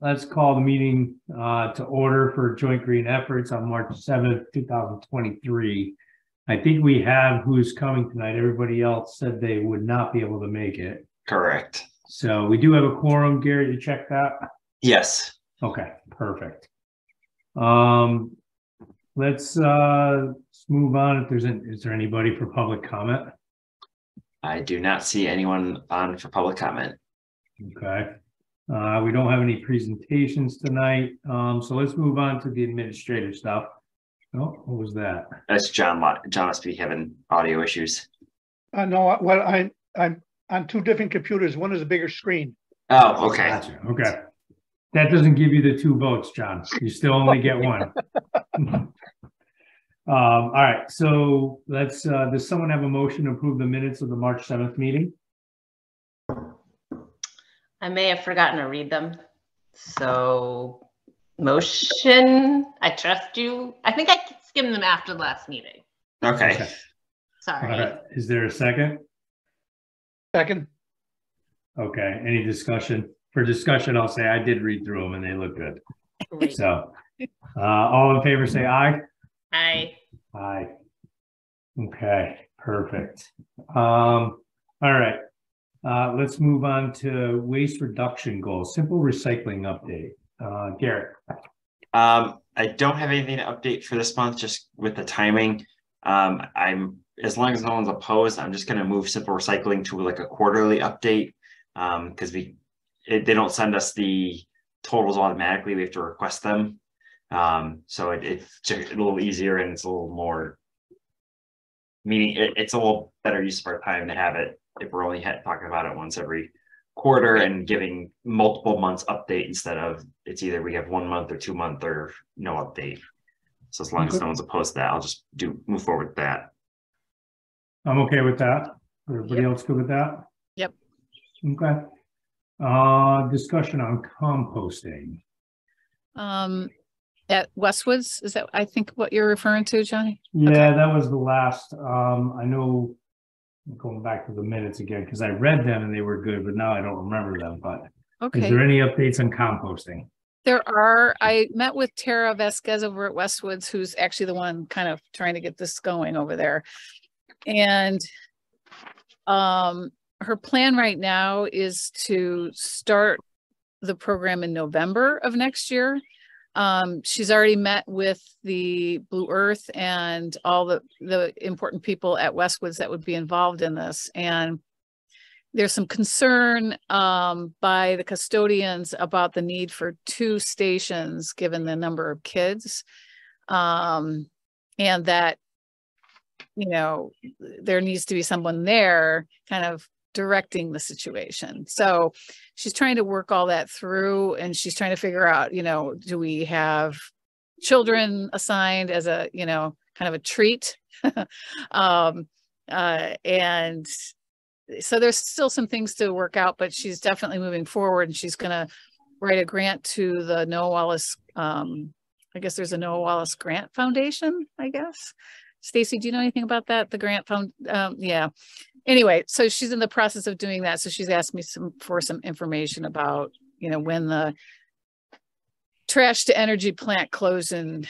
let's call the meeting to order for Joint Green Efforts on March 7th, 2023. I think we have who's coming tonight. Everybody else said they would not be able to make it. Correct. So we do have a quorum. Gary, you check that? Yes. Okay, perfect. Let's move on. Is there anybody for public comment? I do not see anyone on for public comment. Okay. We don't have any presentations tonight. So let's move on to the administrative stuff. Oh, what was that? That's John must be having audio issues. No, well, I'm on two different computers. One is a bigger screen. Oh, okay. Gotcha. Okay. That doesn't give you the 2 votes, John. You still only get 1. All right. So let's, does someone have a motion to approve the minutes of the March 7th meeting? I may have forgotten to read them. So motion, I trust you. I think I skimmed them after the last meeting. Okay. Sorry. All right. Is there a second? Second. Okay. Any discussion? For discussion, I'll say I did read through them and they look good. Great. So all in favor say aye. Aye. Aye. Okay, perfect. All right. Let's move on to waste reduction goals. Simple recycling update. Garrett. I don't have anything to update for this month, just with the timing. I'm, as long as no one's opposed, I'm just going to move simple recycling to like a quarterly update, because they don't send us the totals automatically. We have to request them. So it's just a little easier and it's a little more, meaning it's a little better use of our time to have it if we're only talking about it once every quarter and giving multiple months update instead of it's either we have 1 month or 2 month or no update. So as long as no one's opposed to that, I'll just move forward with that. I'm okay with that. Everybody else good with that? Yep. Okay. Discussion on composting. At Westwoods, is that I think what you're referring to, Johnny? Yeah, okay. That was the last. I know I'm going back to the minutes again because I read them and they were good, but now I don't remember them. But Okay. Is there any updates on composting? There are. I met with Tara Vasquez over at Westwoods, who's actually the one kind of trying to get this going over there. And her plan right now is to start the program in November of next year. She's already met with the Blue Earth and all the important people at Westwoods that would be involved in this. And there's some concern by the custodians about the need for 2 stations given the number of kids. And that, you know, there needs to be someone there kind of directing the situation. So she's trying to work all that through and she's trying to figure out, you know, do we have children assigned as a, you know, kind of a treat? And so there's still some things to work out, but she's definitely moving forward and she's going to write a grant to the Noah Wallace. I guess there's a Noah Wallace Grant Foundation, I guess. Stacy, do you know anything about that? The grant fund? Yeah. Anyway, so she's in the process of doing that. So she's asked me for some information about, you know, when the trash to energy plant closed in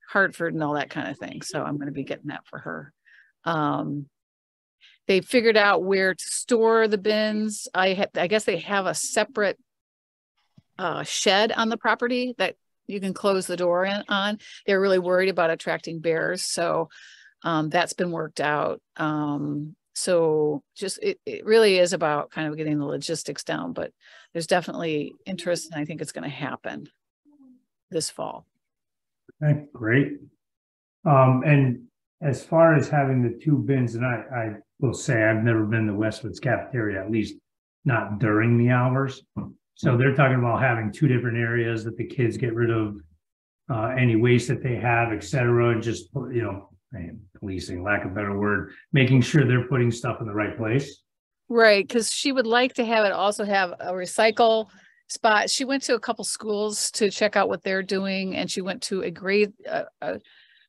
Hartford and all that kind of thing. So I'm going to be getting that for her. They figured out where to store the bins. I guess they have a separate shed on the property that you can close the door on. They're really worried about attracting bears. So that's been worked out. So just, it really is about kind of getting the logistics down, but there's definitely interest and I think it's going to happen this fall. Okay, great. And as far as having the 2 bins, and I will say I've never been to Westwoods cafeteria, at least not during the hours. So they're talking about having 2 different areas that the kids get rid of any waste that they have, et cetera, and just, you know, policing, lack of a better word, making sure they're putting stuff in the right place. Right, because she would like to have it also have a recycle spot. She went to a couple schools to check out what they're doing, and she went to a grade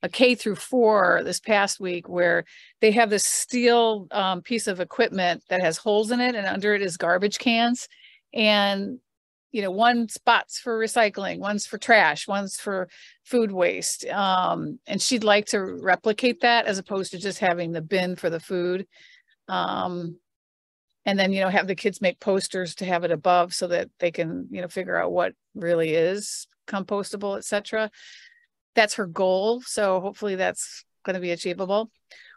a K through 4 this past week where they have this steel piece of equipment that has holes in it, and under it is garbage cans. And one spot's for recycling, one's for trash, one's for food waste. And she'd like to replicate that as opposed to just having the bin for the food. And then, have the kids make posters to have it above so that they can, figure out what really is compostable, etc. That's her goal. So hopefully that's going to be achievable.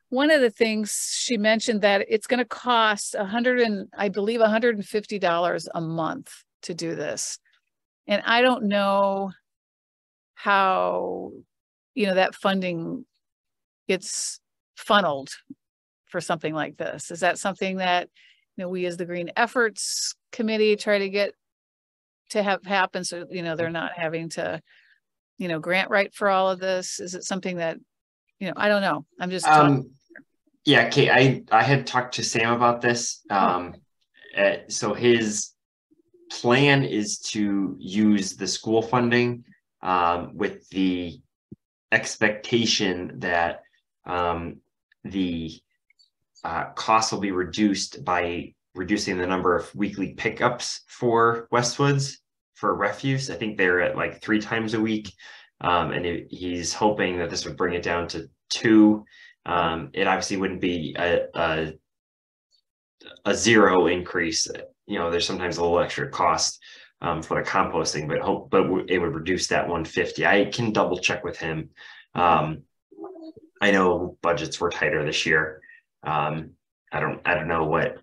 One of the things she mentioned that it's going to cost $150 a month to do this. And I don't know how, that funding gets funneled for something like this. Is that something that, we as the Green Efforts Committee try to get to have happen so, they're not having to, grant write for all of this? Is it something that, I don't know. I'm just yeah, Kate, I had talked to Sam about this. So his plan is to use the school funding with the expectation that the costs will be reduced by reducing the number of weekly pickups for Westwoods for refuse. I think they're at like 3 times a week. And he's hoping that this would bring it down to 2. It obviously wouldn't be a zero increase. There's sometimes a little extra cost for the composting, but it would reduce that 150. I can double check with him. I know budgets were tighter this year. I don't know what.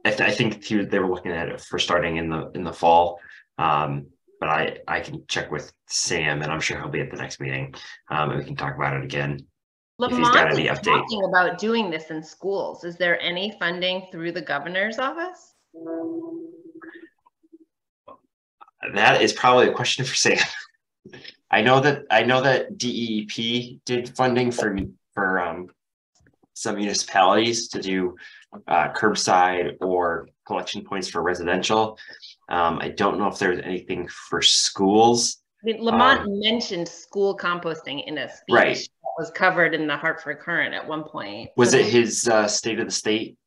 I think they were looking at it for starting in the fall. But I can check with Sam, and I'm sure he'll be at the next meeting, and we can talk about it again. If he's got any update. Talking about doing this in schools. Is there any funding through the governor's office? That is probably a question for Sam. I know that DEEP did funding for some municipalities to do curbside or collection points for residential. I don't know if there's anything for schools. I mean, Lamont mentioned school composting in a speech that was covered in the Hartford Courant at one point. Was it his state of the state?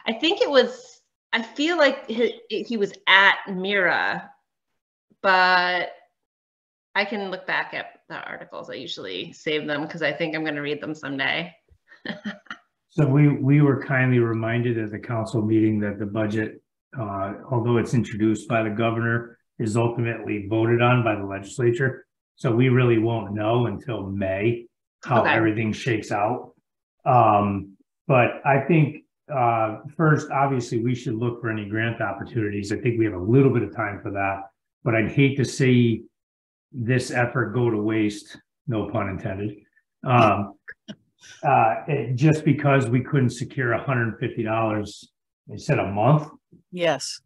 I think it was. I feel like he was at Mira, but I can look back at the articles. I usually save them because I think I'm going to read them someday. So we were kindly reminded at the council meeting that the budget, although it's introduced by the governor, is ultimately voted on by the legislature. So we really won't know until May how everything shakes out. But I think first, obviously, we should look for any grant opportunities. I think we have a little bit of time for that, but I'd hate to see this effort go to waste, no pun intended. Just because we couldn't secure $150, they said a month. Yes.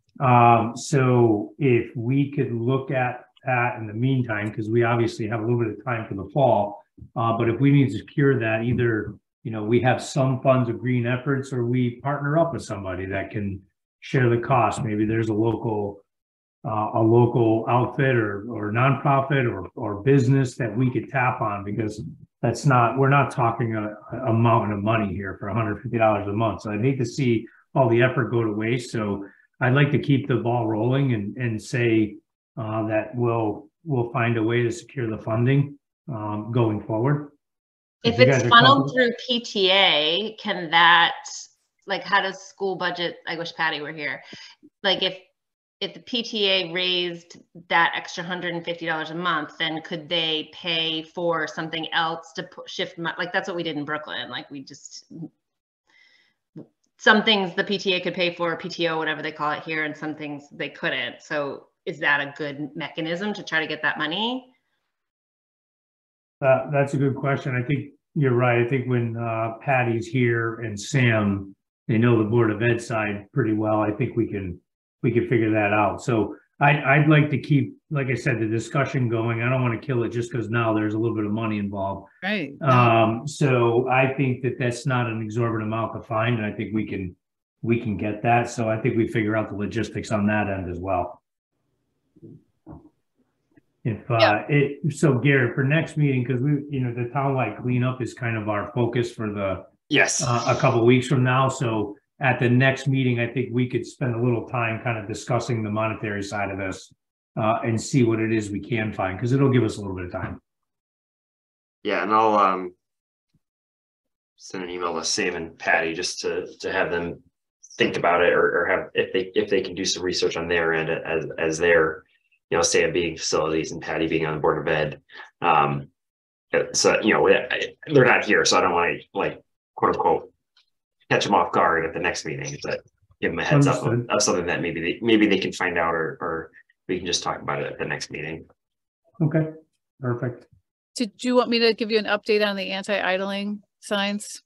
So if we could look at that in the meantime, because we obviously have a little bit of time for the fall, but if we need to secure that, either, we have some funds of Green Efforts, or we partner up with somebody that can share the cost. Maybe there's a local outfit or nonprofit or business that we could tap on, because we're not talking a mountain of money here for $150 a month. So I'd hate to see all the effort go to waste. So I'd like to keep the ball rolling and say that we'll find a way to secure the funding going forward. If it's funneled through PTA, can that, how does school budget, I wish Patty were here. If the PTA raised that extra $150 a month, then could they pay for something else to shift? That's what we did in Brooklyn. Some things the PTA could pay for, PTO, whatever they call it here, and some things they couldn't. So is that a good mechanism to try to get that money? That's a good question. I think you're right. I think when Patty's here and Sam, they know the Board of Ed side pretty well. I think we can figure that out. So I'd like to keep, like I said, the discussion going. I don't want to kill it just because now there's a little bit of money involved. Right. So I think that's not an exorbitant amount to find, and I think we can get that. So I think we figure out the logistics on that end as well. So Garrett, for next meeting, because the townwide cleanup is kind of our focus for the yes a couple of weeks from now. So at the next meeting, I think we could spend a little time kind of discussing the monetary side of this and see what it is we can find, because it'll give us a little bit of time. Yeah, and I'll send an email to Sam and Patty just to have them think about it, or have if they can do some research on their end as their, you know, Sam being facilities and Patty being on the Board of Ed. So, you know, they're not here, so I don't want to, like, quote unquote, catch them off guard at the next meeting, but give them a heads up of something that maybe they can find out, or we can just talk about it at the next meeting. Okay, perfect. Did you want me to give you an update on the anti-idling signs?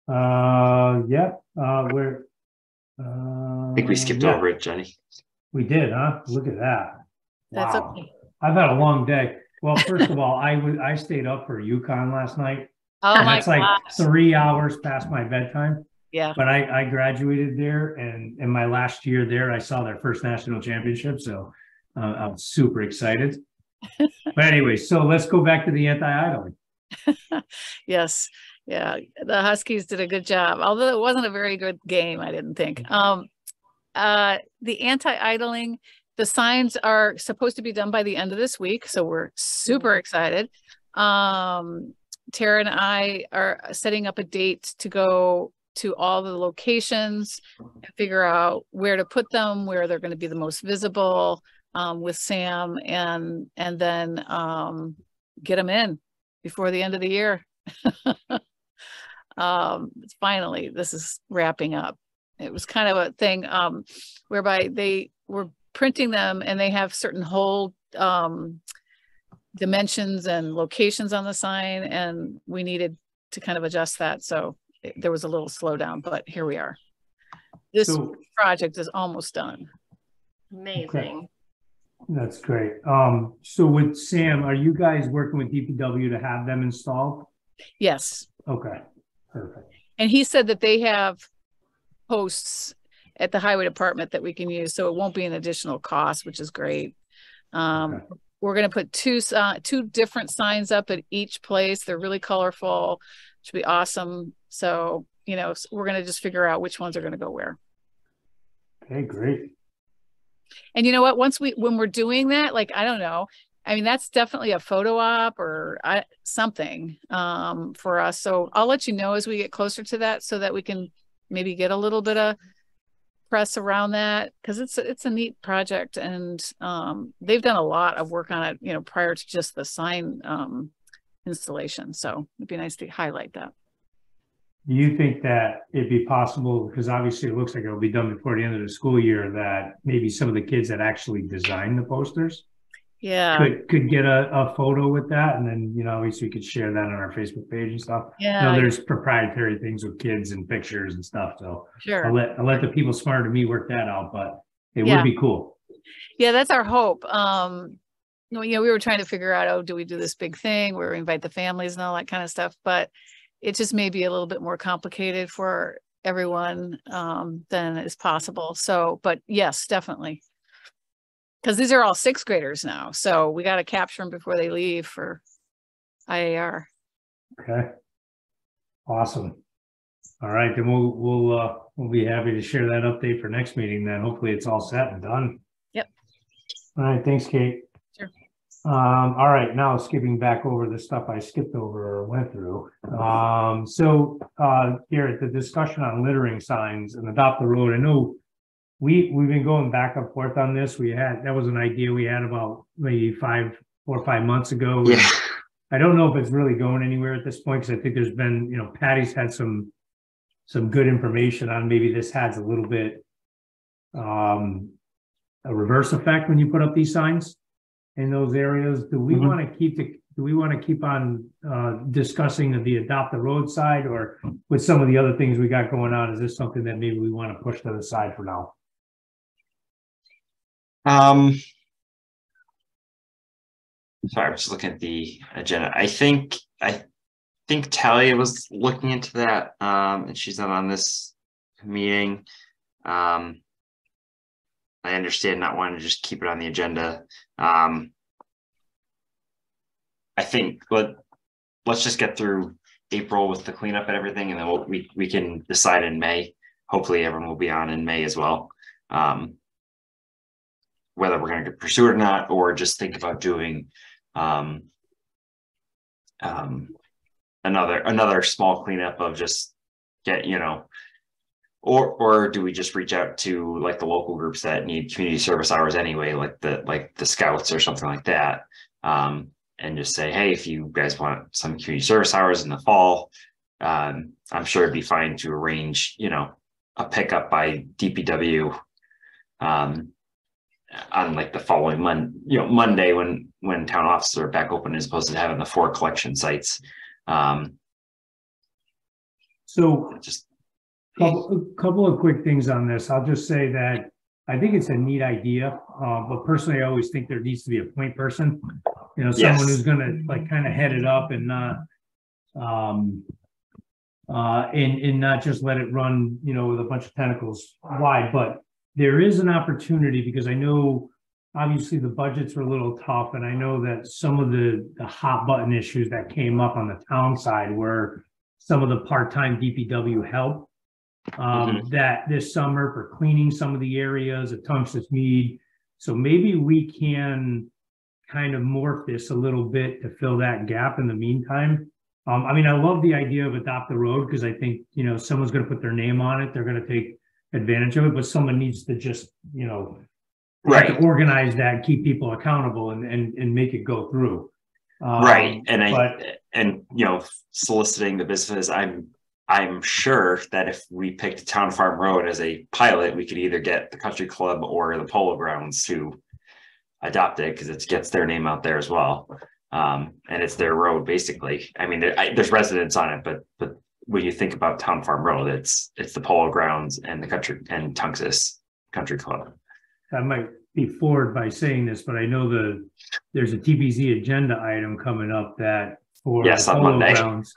Yeah, I think we skipped over it, Jenny. We did, huh? Look at that. That's Wow. okay. I've had a long day. Well, first of all, I stayed up for UConn last night. Oh And my that's like gosh. 3 hours past my bedtime. Yeah. But I graduated there, and in my last year there, I saw their first national championship. So I'm super excited. But anyway, so let's go back to the anti-idling. Yes. Yeah. The Huskies did a good job, although it wasn't a very good game, I didn't think. The anti-idling, the signs are supposed to be done by the end of this week. So we're super excited. Tara and I are setting up a date to go to all the locations and figure out where to put them, where they're going to be the most visible, with Sam, and then get them in before the end of the year. Finally, this is wrapping up. It was kind of a thing whereby they were printing them and they have certain hole dimensions and locations on the sign, and we needed to kind of adjust that. So there was a little slowdown, but here we are. This project is almost done. Amazing. Okay. That's great. So with Sam, are you guys working with DPW to have them installed? Yes. Okay, perfect. And he said that they have posts at the highway department that we can use, so it won't be an additional cost, which is great. Okay. We're going to put two different signs up at each place. They're really colorful. Should be awesome. So, you know, we're going to just figure out which ones are going to go where. Okay, great. And you know what? When we're doing that, like, I don't know. I mean, that's definitely a photo op or something for us. So I'll let you know as we get closer to that, so that we can maybe get a little bit of press around that, because it's a neat project, and they've done a lot of work on it, you know, prior to just the sign installation. So it'd be nice to highlight that. Do you think that it'd be possible, because obviously it looks like it'll be done before the end of the school year, that maybe some of the kids that actually designed the posters could get a photo with that, and then, you know, at least we could share that on our Facebook page and stuff? Yeah, you know, there's proprietary things with kids and pictures and stuff, so sure. I'll let the people smarter than me work that out, but it would be cool. Yeah, that's our hope. You know, we were trying to figure out, oh, do we do this big thing where we invite the families and all that kind of stuff, but it just may be a little bit more complicated for everyone than is possible. So, but yes, definitely. Because these are all 6th graders now. So we got to capture them before they leave for IAR. Okay. Awesome. All right. Then we'll be happy to share that update for next meeting then. Hopefully it's all set and done. Yep. All right. Thanks, Kate. Sure. All right. Now skipping back over the stuff I skipped over or went through. So Garrett, the discussion on littering signs and Adopt the Road. I know we've been going back and forth on this. That was an idea we had about maybe 4 or 5 months ago. Yeah. I don't know if it's really going anywhere at this point, because I think there's been, you know, Patty's had some good information on maybe this has a little bit a reverse effect when you put up these signs in those areas. Do we want to keep on discussing the Adopt the Road side, or with some of the other things we got going on, is this something that maybe we want to push to the side for now? Sorry, I'm just looking at the agenda. I think Talia was looking into that, and she's not on this meeting. I understand not wanting to just keep it on the agenda. I think let's just get through April with the cleanup and everything, and then we can decide in May hopefully everyone will be on in May as well. Whether we're going to pursue it or not, or just think about doing another small cleanup of just get, or do we just reach out to like the local groups that need community service hours anyway, like the scouts or something like that, and just say, hey, if you guys want some community service hours in the fall, I'm sure it'd be fine to arrange, a pickup by DPW on like the following Monday when town offices are back open, as opposed to having the 4 collection sites. So just a couple of quick things on this. I'll just say that I think it's a neat idea, but personally, I always think there needs to be a point person, someone who's going to like kind of head it up and not, and not just let it run, with a bunch of tentacles wide. But there is an opportunity, because I know obviously the budgets were a little tough, and I know that some of the hot button issues that came up on the town side were some of the part-time DPW help that this summer for cleaning some of the areas at Tungus Mead. So maybe we can kind of morph this a little bit to fill that gap in the meantime. I love the idea of Adopt the Road, because I think, someone's going to put their name on it. They're going to take advantage of it, but someone needs to just, right, to organize that, keep people accountable and make it go through. Right. And soliciting the businesses, I'm sure that if we picked Town Farm Road as a pilot, we could either get the country club or the polo grounds to adopt it, because it gets their name out there as well. And it's their road, basically. There's residents on it, but when you think about Town Farm Road, it's the polo grounds and the Tungus Country Club. I might be forward by saying this, but I know there's a TPZ agenda item coming up that for on polo Monday grounds,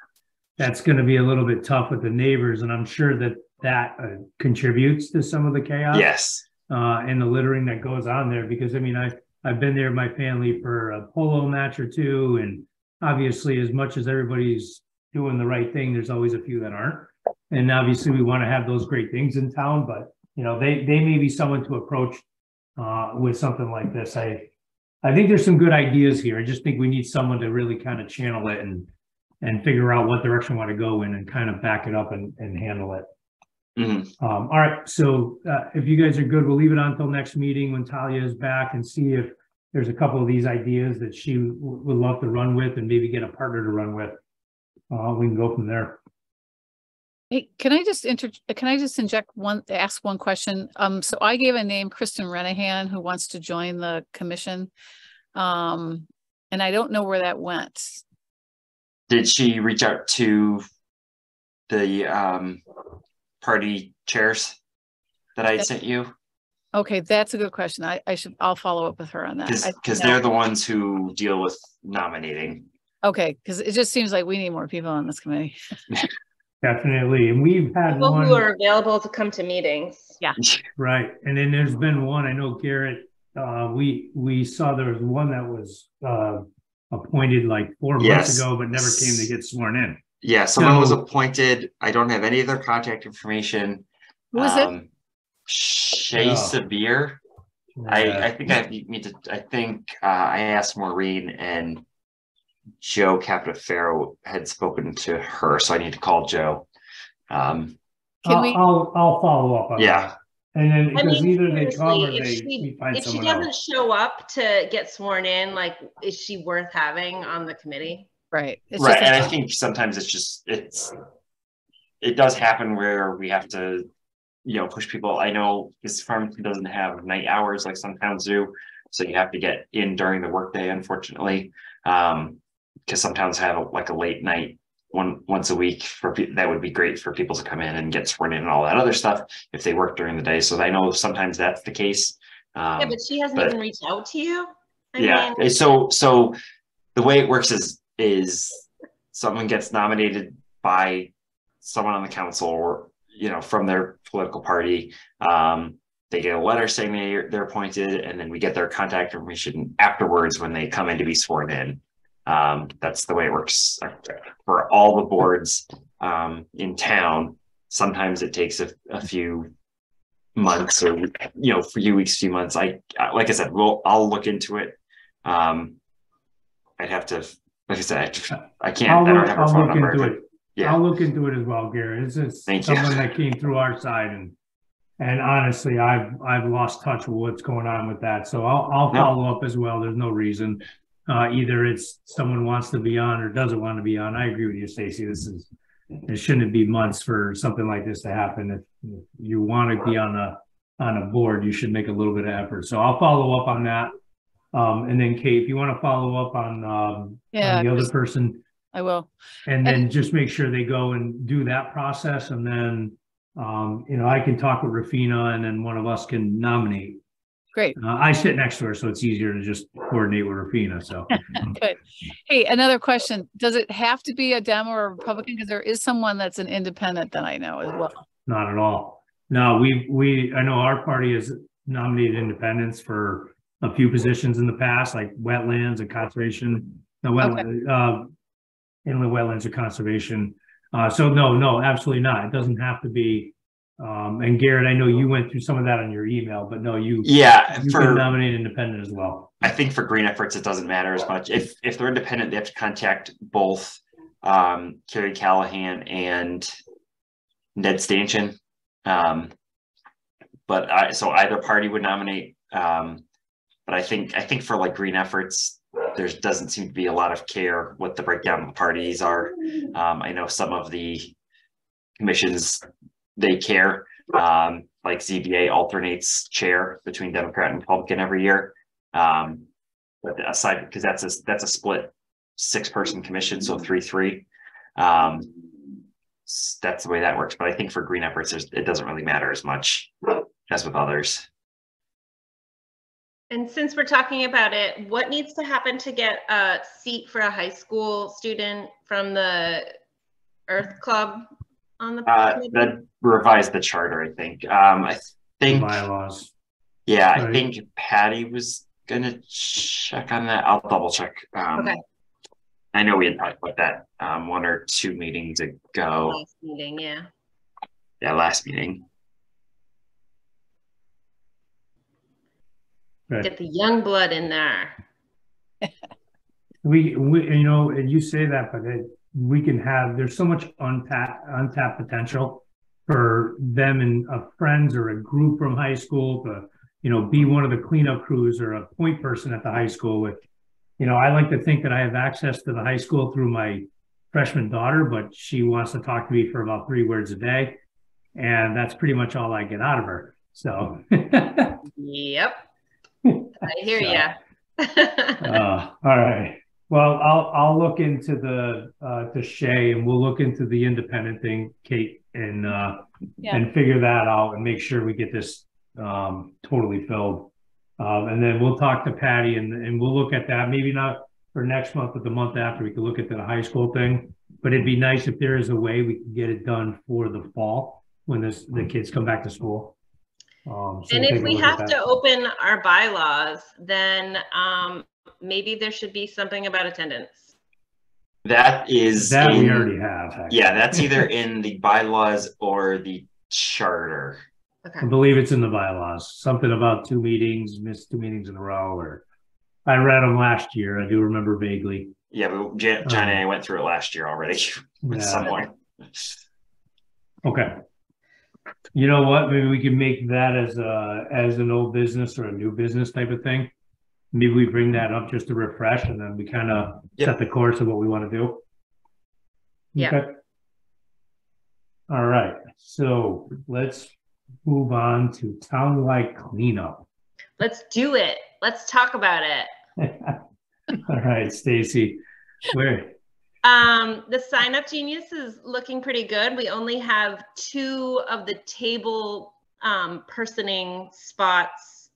that's going to be a little bit tough with the neighbors, and I'm sure that contributes to some of the chaos. Yes. And the littering that goes on there, because I've been there with my family for a polo match or two, and obviously as much as everybody's doing the right thing, there's always a few that aren't. And obviously we want to have those great things in town, but they may be someone to approach with something like this. I think there's some good ideas here. I just think we need someone to really kind of channel it and figure out what direction we want to go in and kind of back it up and handle it. Mm-hmm. All right. So if you guys are good, we'll leave it on until next meeting when Talia is back, and see if there's a couple of these ideas that she would love to run with, and maybe get a partner to run with. We can go from there. Hey, can I just ask one question? So I gave a name, Kristen Renahan, who wants to join the commission. And I don't know where that went. Did she reach out to the party chairs that I sent you? Okay, that's a good question. I'll follow up with her on that. Because they're the ones who deal with nominating. Okay, because it just seems like we need more people on this committee. Definitely. And we've had people one who are available to come to meetings. Yeah. Right. And then there's been one, I know Garrett, we saw there was one that was appointed like 4 months ago, but never came to get sworn in. Yeah, someone was appointed. I don't have any of their contact information. Who was it? Shay Sabir. I think I asked Maureen, and Joe Capitafaro had spoken to her, so I need to call Joe. I'll follow up on that. And then because either they come or we find someone else. If she doesn't show up to get sworn in, like, is she worth having on the committee? Right. Right. And I think sometimes it does happen where we have to, push people. I know this Farmington doesn't have night hours like some towns do, so you have to get in during the workday, unfortunately. Because some towns have a late night once a week that would be great for people to come in and get sworn in and all that other stuff if they work during the day. So I know sometimes that's the case. Yeah, but she hasn't even reached out to you. So the way it works is someone gets nominated by someone on the council, or from their political party. They get a letter saying they're appointed, and then we get their contact information afterwards when they come in to be sworn in. That's the way it works for all the boards in town. Sometimes it takes a few months or, a few weeks, few months. Like I said, I'll look into it. I'd have to, like I said, I can't, I don't have a phone number. Yeah. I'll look into it as well, Gary. This is someone that came through our side, and honestly, I've lost touch with what's going on with that. So I'll follow up as well. There's no reason. Either it's someone wants to be on or doesn't want to be on. I agree with you, Stacy. It shouldn't be months for something like this to happen. If you want to be on a board, you should make a little bit of effort. So I'll follow up on that. And then Kate, if you want to follow up on the other person, I will. And then just make sure they go and do that process. And then, I can talk with Rafina, and then one of us can nominate. Great. I sit next to her, so it's easier to just coordinate with Rafina. So good. Hey, another question. Does it have to be a Dem or a Republican? Because there is someone that's an independent that I know as well. Not at all. No, I know our party has nominated independents for a few positions in the past, like wetlands and conservation. Inland wetlands and conservation. So no, absolutely not. It doesn't have to be. And Garrett, I know you went through some of that on your email, but no, you can nominate independent as well. I think for green efforts, it doesn't matter as much. If they're independent, they have to contact both Carrie Callahan and Ned Stanchion. So either party would nominate. But I think for like green efforts, there doesn't seem to be a lot of care what the breakdown of the parties are. I know some of the commissions, they care. Like ZBA alternates chair between Democrat and Republican every year. But aside, because that's a split 6-person commission, so 3-3. That's the way that works. But I think for green efforts, it doesn't really matter as much as with others. And since we're talking about it, what needs to happen to get a seat for a high school student from the Earth Club on the that revised the charter, I think. I think the bylaws. Yeah, right. I think Patty was gonna check on that. I'll double check. Okay. I know we had talked about that 1 or 2 meetings ago. Last meeting, yeah. Yeah, last meeting. Right. Get the young blood in there. we and you say that, but we can have, there's so much untapped potential for them and friends or a group from high school to, be one of the cleanup crews or a point person at the high school with, I like to think that I have access to the high school through my freshman daughter, but she wants to talk to me for about 3 words a day. And that's pretty much all I get out of her. So. Yep. I hear you. All right. Well, I'll look into to Shay, and we'll look into the independent thing, Kate, and figure that out and make sure we get this totally filled. And then we'll talk to Patty and we'll look at that. Maybe not for next month, but the month after, we can look at the high school thing. But it'd be nice if there is a way we can get it done for the fall when the kids come back to school. And if we have to open our bylaws, then maybe there should be something about attendance. We already have. Actually. Yeah, that's either in the bylaws or the charter. Okay. I believe it's in the bylaws. Something about missed 2 meetings in a row, or I read them last year. I do remember vaguely. Yeah, but John and I went through it last year already with someone. Okay. You know what? Maybe we can make that as an old business or a new business type of thing. Maybe we bring that up just to refresh, and then we kind of set the course of what we want to do. Yeah. Okay. All right. So let's move on to townwide cleanup. Let's do it. Let's talk about it. All right, Stacy. Where? The Sign Up Genius is looking pretty good. We only have 2 of the table personing spots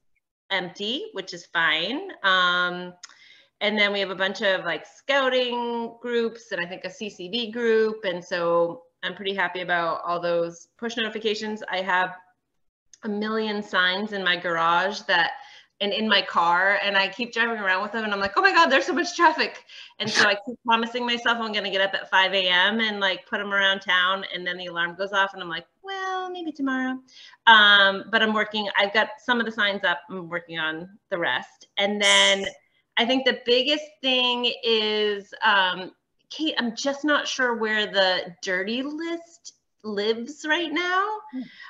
empty, which is fine. And then we have a bunch of like scouting groups and I think a CCD group. And so I'm pretty happy about all those push notifications. I have a million signs in my garage that and in my car, and I keep driving around with them, and I'm like, oh my God, there's so much traffic. And so I keep promising myself I'm gonna get up at 5 a.m. and like put them around town, and then the alarm goes off, and I'm like, well, maybe tomorrow. But I'm working, I've got some of the signs up, I'm working on the rest. And then I think the biggest thing is, Kate, I'm just not sure where the dirty list lives right now.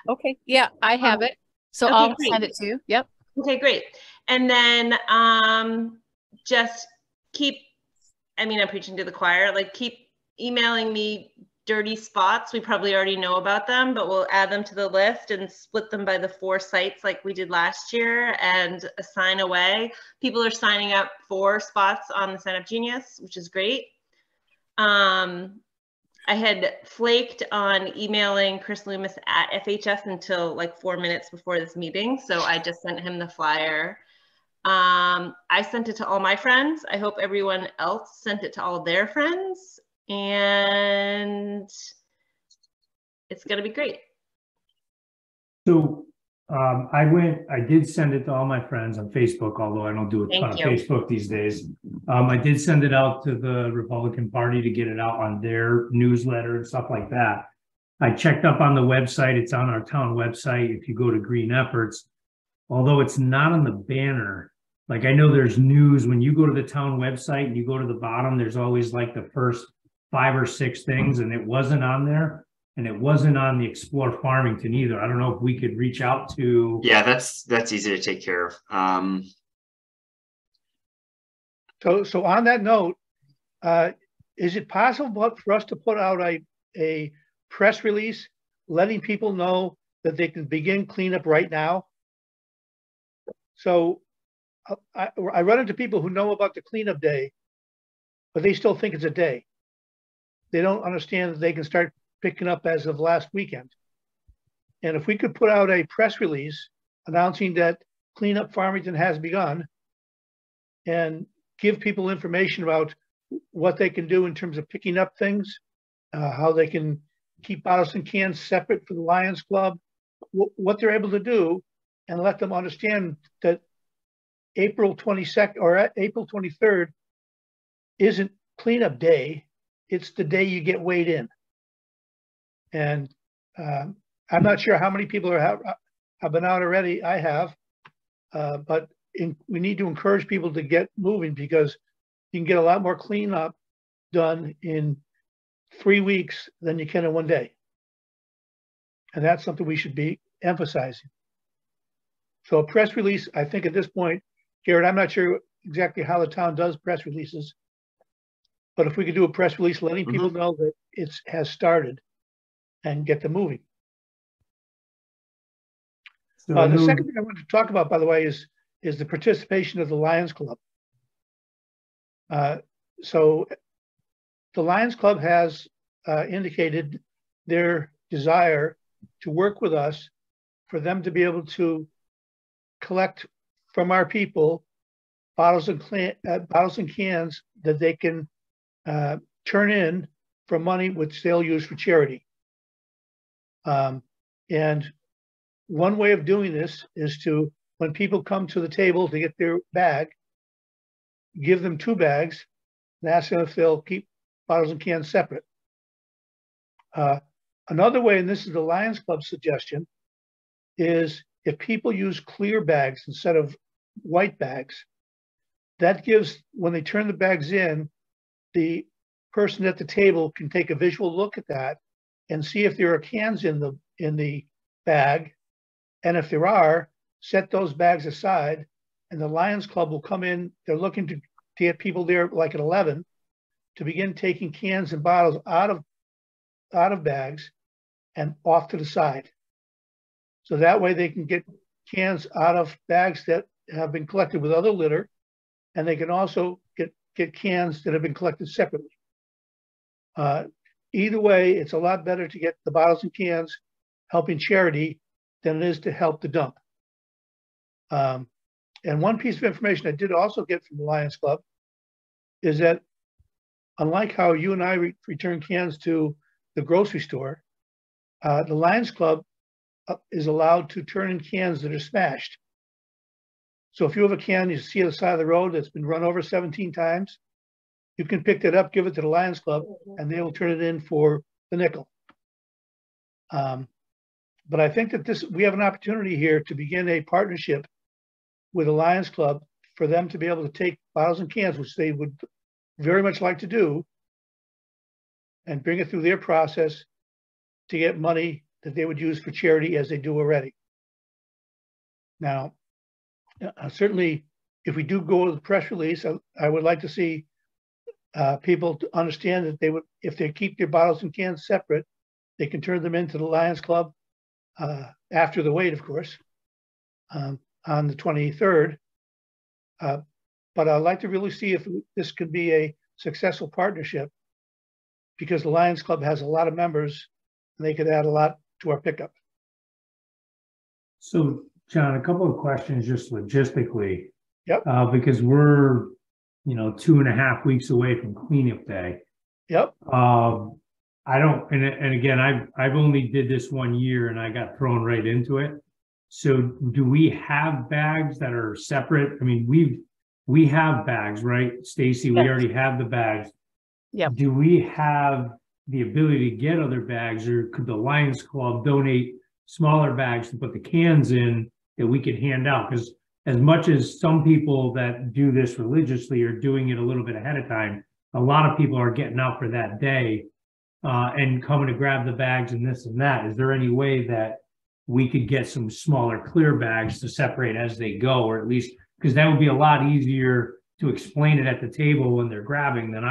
Okay, yeah, I have it. So okay, I'll great. send it to you. Yep. Okay, great. And then just keep, I mean, I'm preaching to the choir, like keep emailing me dirty spots. We probably already know about them, but we'll add them to the list and split them by the 4 sites like we did last year and assign away. People are signing up for spots on the Sign Up Genius, which is great. I had flaked on emailing Chris Loomis at FHS until like 4 minutes before this meeting. So I just sent him the flyer. I sent it to all my friends. I hope everyone else sent it to all their friends. And it's going to be great. So I did send it to all my friends on Facebook, although I don't do a ton of Facebook these days. I did send it out to the Republican Party to get it out on their newsletter and stuff like that. I checked up on the website. It's on our town website. If you go to Green Efforts, although it's not on the banner, like I know there's news when you go to the town website and you go to the bottom, there's always like the first 5 or 6 things, and it wasn't on there. And it wasn't on the Explore Farmington either. I don't know if we could reach out to. Yeah, that's easy to take care of. So on that note, is it possible for us to put out a press release letting people know that they can begin cleanup right now? So I run into people who know about the cleanup day, but they still think it's a day. They don't understand that they can start picking up as of last weekend. And if we could put out a press release announcing that Cleanup Farmington has begun and give people information about what they can do in terms of picking up things, how they can keep bottles and cans separate for the Lions Club, what they're able to do, and let them understand that April 22nd or April 23rd isn't cleanup day, it's the day you get weighed in. And I'm not sure how many people have been out already. I have, but we need to encourage people to get moving because you can get a lot more cleanup done in 3 weeks than you can in 1 day. And that's something we should be emphasizing. So a press release, I think at this point, Garrett, I'm not sure exactly how the town does press releases, but if we could do a press release letting people know that it has started and get them moving. So the second thing I wanted to talk about, by the way, is the participation of the Lions Club. So the Lions Club has indicated their desire to work with us for them to be able to collect from our people bottles and cans that they can turn in for money which they'll use for charity. And one way of doing this is to, when people come to the table to get their bag, give them 2 bags and ask them if they'll keep bottles and cans separate. Another way, and this is the Lions Club suggestion, is if people use clear bags instead of white bags, that gives, when they turn the bags in, the person at the table can take a visual look at that and see if there are cans in the bag. And if there are, set those bags aside, and the Lions Club will come in. They're looking to get people there like at 11 to begin taking cans and bottles out of bags and off to the side. So that way they can get cans out of bags that have been collected with other litter, and they can also get cans that have been collected separately. Either way, it's a lot better to get the bottles and cans helping charity than it is to help the dump. And one piece of information I did also get from the Lions Club is that unlike how you and I return cans to the grocery store, the Lions Club is allowed to turn in cans that are smashed. So if you have a can you see on the side of the road that's been run over 17 times, you can pick that up, give it to the Lions Club, and they will turn it in for the nickel. But I think that we have an opportunity here to begin a partnership with the Lions Club for them to be able to take bottles and cans, which they would very much like to do, and bring it through their process to get money that they would use for charity as they do already. Now, certainly, if we do go to the press release, I would like to see people to understand that they would, if they keep their bottles and cans separate, they can turn them into the Lions Club after the wait, of course, on the 23rd. But I'd like to really see if this could be a successful partnership, because the Lions Club has a lot of members and they could add a lot to our pickup. So, John, a couple of questions just logistically. Yep. Because we're, 2.5 weeks away from cleanup day. Yep. I don't, and again, I've only did this 1 year and I got thrown right into it. So do we have bags that are separate? I mean, we have bags, right? Stacy, we already have the bags. Yep. Do we have the ability to get other bags, or could the Lions Club donate smaller bags to put the cans in that we could hand out? Because as much as some people that do this religiously are doing it a little bit ahead of time, a lot of people are getting out for that day and coming to grab the bags and this and that. Is there any way that we could get some smaller clear bags to separate as they go, or at least, because that would be a lot easier to explain it at the table when they're grabbing than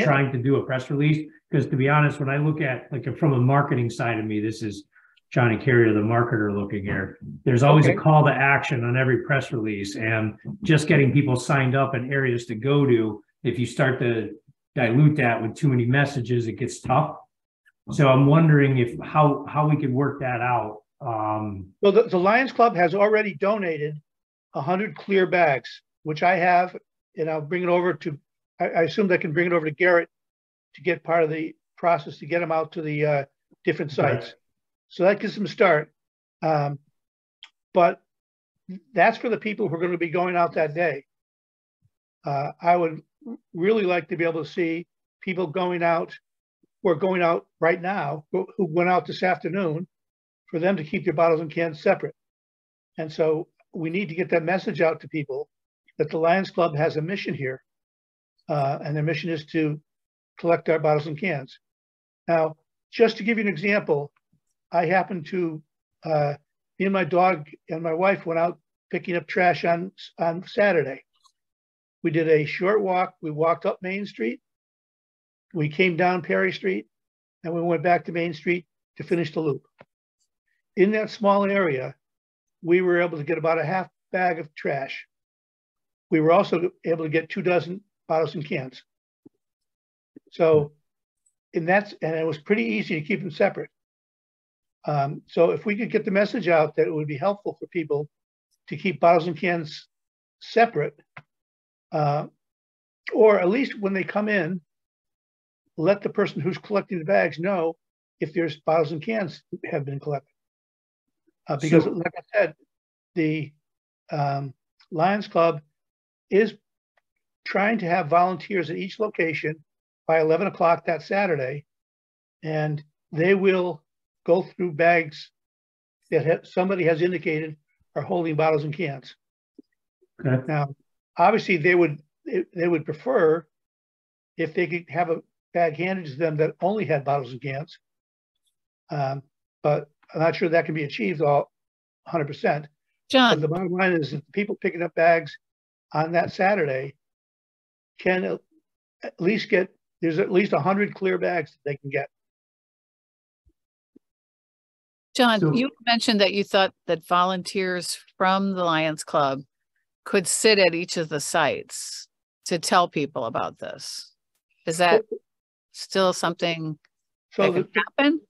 trying to do a press release? Because to be honest, when I look at, like, from a marketing side of me, this is Johnny Carrier, the marketer, looking here. There's always a call to action on every press release, and just getting people signed up and areas to go to, if you start to dilute that with too many messages, it gets tough. So I'm wondering if how we could work that out. Well, the Lions Club has already donated 100 clear bags, which I have, and I'll bring it over to, I assume they can bring it over to Garrett to get part of the process to get them out to the different sites. Okay. So that gives them a start. But that's for the people who are going to be going out that day. I would really like to be able to see people going out, who are going out right now, who went out this afternoon, for them to keep their bottles and cans separate. And so we need to get that message out to people that the Lions Club has a mission here. And their mission is to collect our bottles and cans. Now, just to give you an example, I happened to, me and my dog and my wife went out picking up trash on Saturday. We did a short walk. We walked up Main Street. We came down Perry Street, and we went back to Main Street to finish the loop. In that small area, we were able to get about a half bag of trash. We were also able to get 24 bottles and cans. So, and it was pretty easy to keep them separate. So if we could get the message out that it would be helpful for people to keep bottles and cans separate, or at least when they come in, let the person who's collecting the bags know if there's bottles and cans have been collected. Because like I said, the Lions Club is trying to have volunteers at each location by 11 o'clock that Saturday, and they will go through bags that somebody has indicated are holding bottles and cans. Okay. Now, obviously, they would prefer if they could have a bag handed to them that only had bottles and cans, but I'm not sure that can be achieved all 100%. John, but the bottom line is that people picking up bags on that Saturday can at least get, there's at least 100 clear bags that they can get. John, So, you mentioned that you thought that volunteers from the Lions Club could sit at each of the sites to tell people about this. Is that still something that could happen?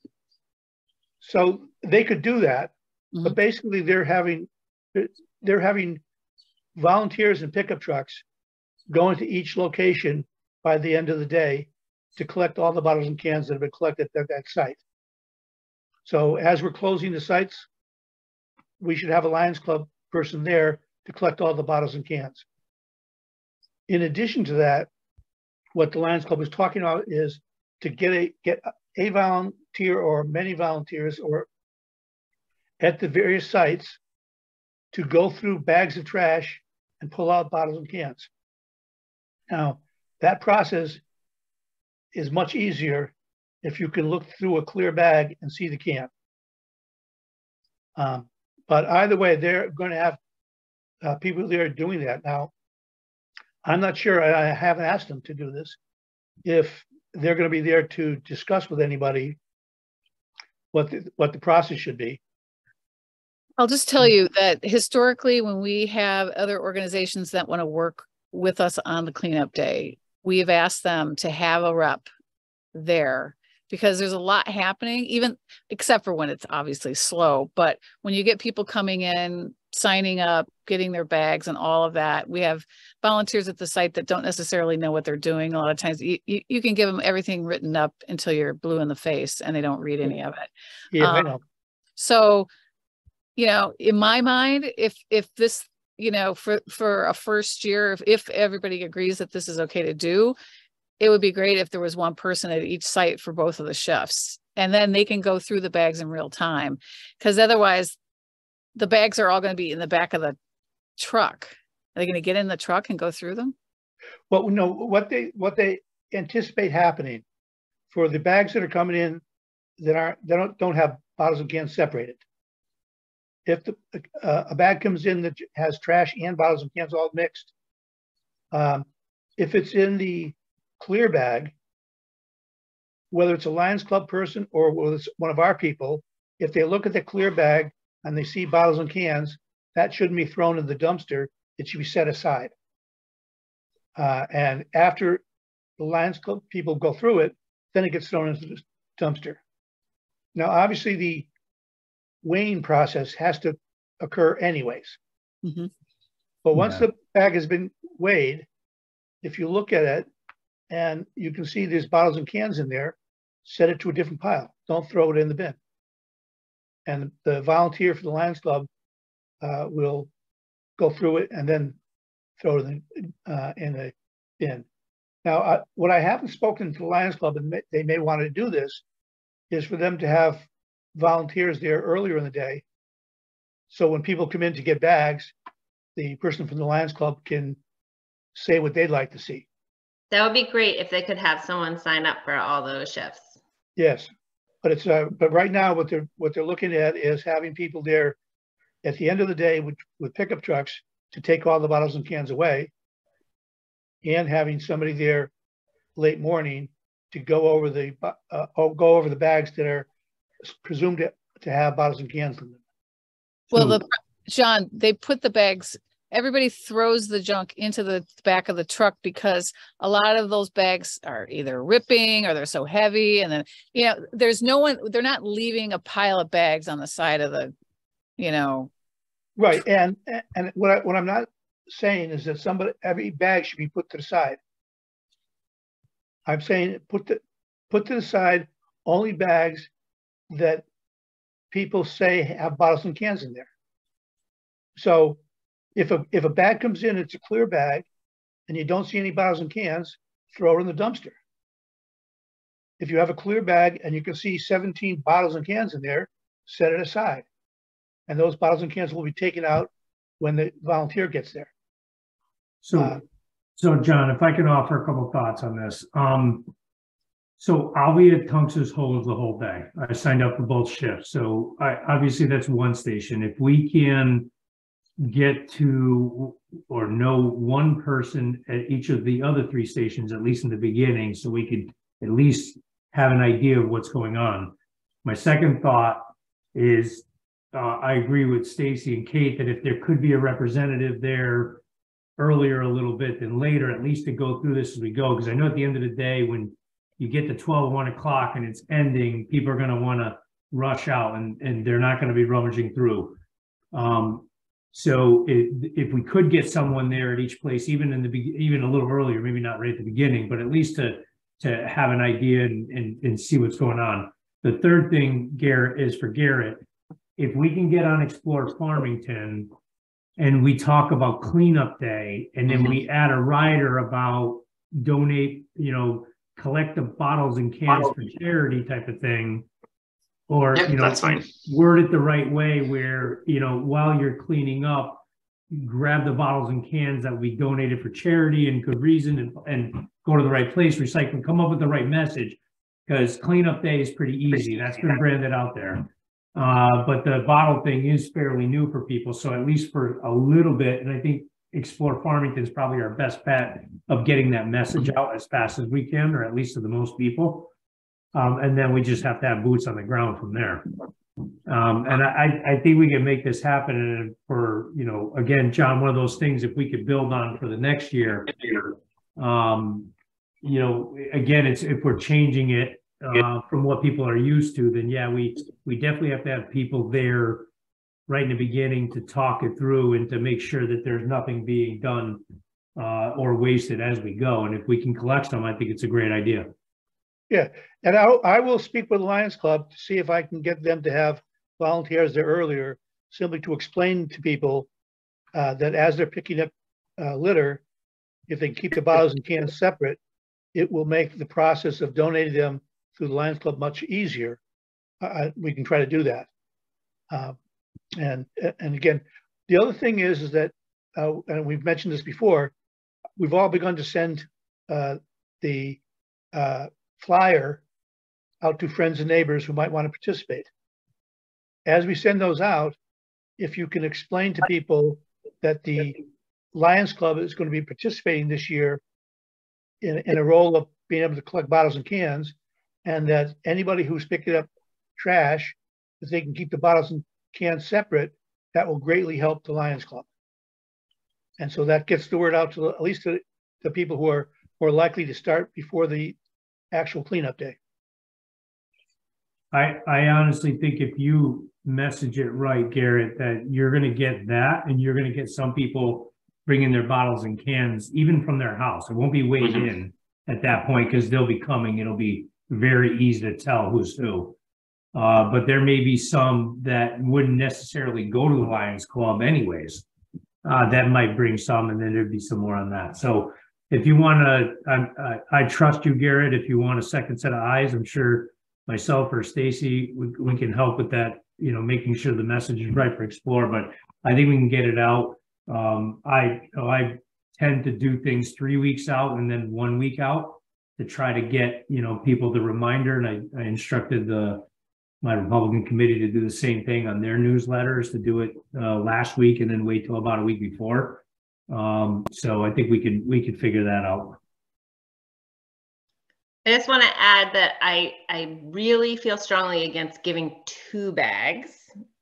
So they could do that, but basically they're having volunteers and pickup trucks going to each location by the end of the day to collect all the bottles and cans that have been collected at that site. So as we're closing the sites, we should have a Lions Club person there to collect all the bottles and cans. In addition to that, what the Lions Club is talking about is to get a volunteer or many volunteers or at the various sites to go through bags of trash and pull out bottles and cans. Now, that process is much easier if you can look through a clear bag and see the can. But either way, they're going to have people there doing that. Now, I'm not sure, I haven't asked them to do this, if they're going to be there to discuss with anybody what the process should be. I'll just tell you that historically, when we have other organizations that want to work with us on the cleanup day, we've asked them to have a rep there because there's a lot happening, even except for when it's obviously slow. But when you get people coming in, signing up, getting their bags and all of that, we have volunteers at the site that don't necessarily know what they're doing. A lot of times you can give them everything written up until you're blue in the face and they don't read any of it. Yeah, I know. So, you know, in my mind, if this, you know, for a first year, if everybody agrees that this is okay to do, it would be great if there was one person at each site for both of the shifts, and then they can go through the bags in real time. Because otherwise the bags are all going to be in the back of the truck. Are they going to get in the truck and go through them? Well, no, what they anticipate happening for the bags that are coming in that don't have bottles and cans separated. If a bag comes in that has trash and bottles and cans all mixed, if it's in the clear bag, whether it's a Lions Club person or whether it's one of our people, if they look at the clear bag and they see bottles and cans, that shouldn't be thrown in the dumpster. It should be set aside. And after the Lions Club people go through it, then it gets thrown into the dumpster. Now, obviously, the weighing process has to occur anyways. Mm-hmm. But once the bag has been weighed, if you look at it and you can see there's bottles and cans in there, set it to a different pile. Don't throw it in the bin. And the volunteer for the Lions Club will go through it and then throw it in the bin. Now, what I haven't spoken to the Lions Club, and they may want to do this, is for them to have volunteers there earlier in the day. So when people come in to get bags, the person from the Lions Club can say what they'd like to see. That would be great if they could have someone sign up for all those shifts. Yes, but it's but right now what they're looking at is having people there at the end of the day with pickup trucks to take all the bottles and cans away, and having somebody there late morning to go over the bags that are presumed to have bottles and cans in them. Well, John, they put the bags, everybody throws the junk into the back of the truck because a lot of those bags are either ripping or they're so heavy. And then, you know, there's no one, they're not leaving a pile of bags on the side of the, you know. Right. And what I'm not saying is that every bag should be put to the side. I'm saying put to the side only bags that people say have bottles and cans in there. So if a bag comes in, it's a clear bag, and you don't see any bottles and cans, throw it in the dumpster. If you have a clear bag and you can see 17 bottles and cans in there, set it aside. And those bottles and cans will be taken out when the volunteer gets there. So John, if I can offer a couple of thoughts on this. So I'll be at Tunx's Hole of the Whole Day. I signed up for both shifts. So obviously that's one station. If we can get to or know one person at each of the other three stations, at least in the beginning, so we could at least have an idea of what's going on. My second thought is I agree with Stacy and Kate that if there could be a representative there earlier a little bit than later, at least to go through this as we go, because I know at the end of the day, when you get to 12, 1 o'clock and it's ending, people are going to want to rush out and they're not going to be rummaging through. So if we could get someone there at each place, even even a little earlier, maybe not right at the beginning, but at least to have an idea and see what's going on. The third thing, Garrett, is for Garrett. If we can get on Explore Farmington and we talk about cleanup day, and then we add a rider about donate, collect the bottles and cans for charity type of thing. Or, Yep, that's fine. word it the right way where, while you're cleaning up, grab the bottles and cans that we donated for charity and good reason and go to the right place, recycle, come up with the right message. Because cleanup day is pretty easy. That's been branded out there. But the bottle thing is fairly new for people. So at least for a little bit, and I think Explore Farmington is probably our best bet of getting that message out as fast as we can, or at least to the most people. And then we just have to have boots on the ground from there. And I think we can make this happen. And for, again, John, one of those things, if we could build on for the next year, again, it's, if we're changing it from what people are used to, then yeah, we definitely have to have people there right in the beginning to talk it through and to make sure that there's nothing being done or wasted as we go. And if we can collect them, I think it's a great idea. Yeah, and I will speak with Lions Club to see if I can get them to have volunteers there earlier, simply to explain to people that as they're picking up litter, if they can keep the bottles and cans separate, it will make the process of donating them through the Lions Club much easier. We can try to do that. And again, the other thing is that, and we've mentioned this before, we've all begun to send the flyer out to friends and neighbors who might want to participate. As we send those out, if you can explain to people that the Lions Club is going to be participating this year in a role of being able to collect bottles and cans, and that anybody who's picking up trash, if they can keep the bottles and cans separate, that will greatly help the Lions Club. And so that gets the word out to at least to the people who are more likely to start before the actual cleanup day. I honestly think if you message it right, Garrett, that you're going to get that, and you're going to get some people bringing their bottles and cans even from their house. It won't be weighed in at that point because they'll be coming. It'll be very easy to tell who's who. But there may be some that wouldn't necessarily go to the Lions Club anyways. That might bring some, and then there'd be some more on that. So if you want to, I trust you, Garrett. If you want a second set of eyes, I'm sure myself or Stacy, we can help with that, making sure the message is right for Explore, but I think we can get it out. I tend to do things 3 weeks out and then 1 week out to try to get, people the reminder. And I instructed my Republican committee to do the same thing on their newsletters, to do it last week and then wait till about a week before. So I think we could figure that out. I just want to add that I really feel strongly against giving 2 bags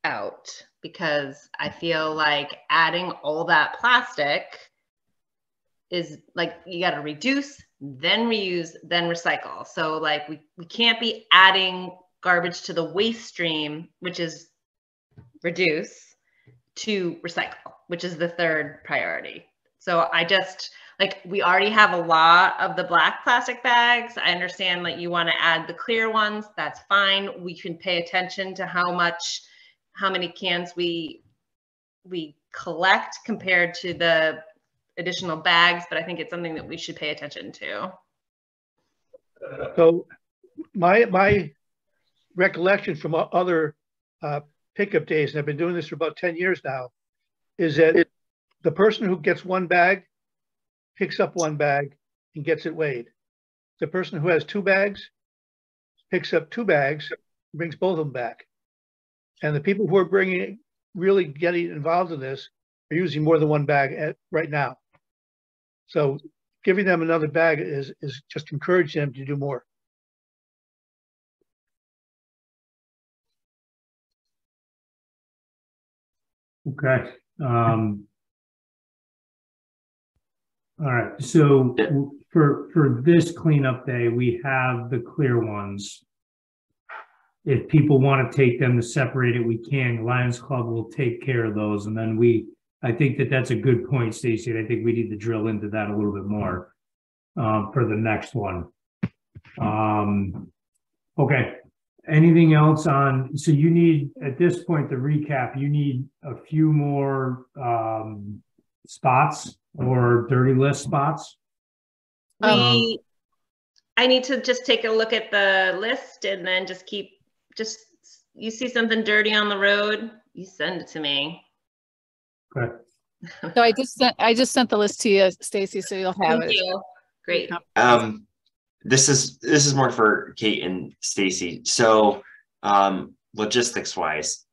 out, because I feel like adding all that plastic is like, you got to reduce, then reuse, then recycle. So like we can't be adding garbage to the waste stream, which is reduce, to recycle, which is the 3rd priority. So I just, like, we already have a lot of the black plastic bags. I understand like you want to add the clear ones. That's fine. We can pay attention to how many cans we collect compared to the additional bags, but I think it's something that we should pay attention to. So my recollection from other pickup days, and I've been doing this for about 10 years now, is that the person who gets 1 bag picks up 1 bag and gets it weighed. The person who has 2 bags picks up 2 bags, brings both of them back. And the people who are really getting involved in this are using more than 1 bag right now. So giving them another bag is just encouraging them to do more. Okay. All right. So for this cleanup day, we have the clear ones. If people want to take them to separate it, we can. Lions Club will take care of those. And then I think that's a good point, Stacy. I think we need to drill into that a little bit more for the next one. Okay. anything else on, so you need, at this point, to recap, you need a few more spots or dirty list spots? I need to just take a look at the list and then just you see something dirty on the road, you send it to me. Okay. So I just sent the list to you, Stacy, so you'll have Thank it. you. Great. This is more for Kate and Stacy. So logistics wise,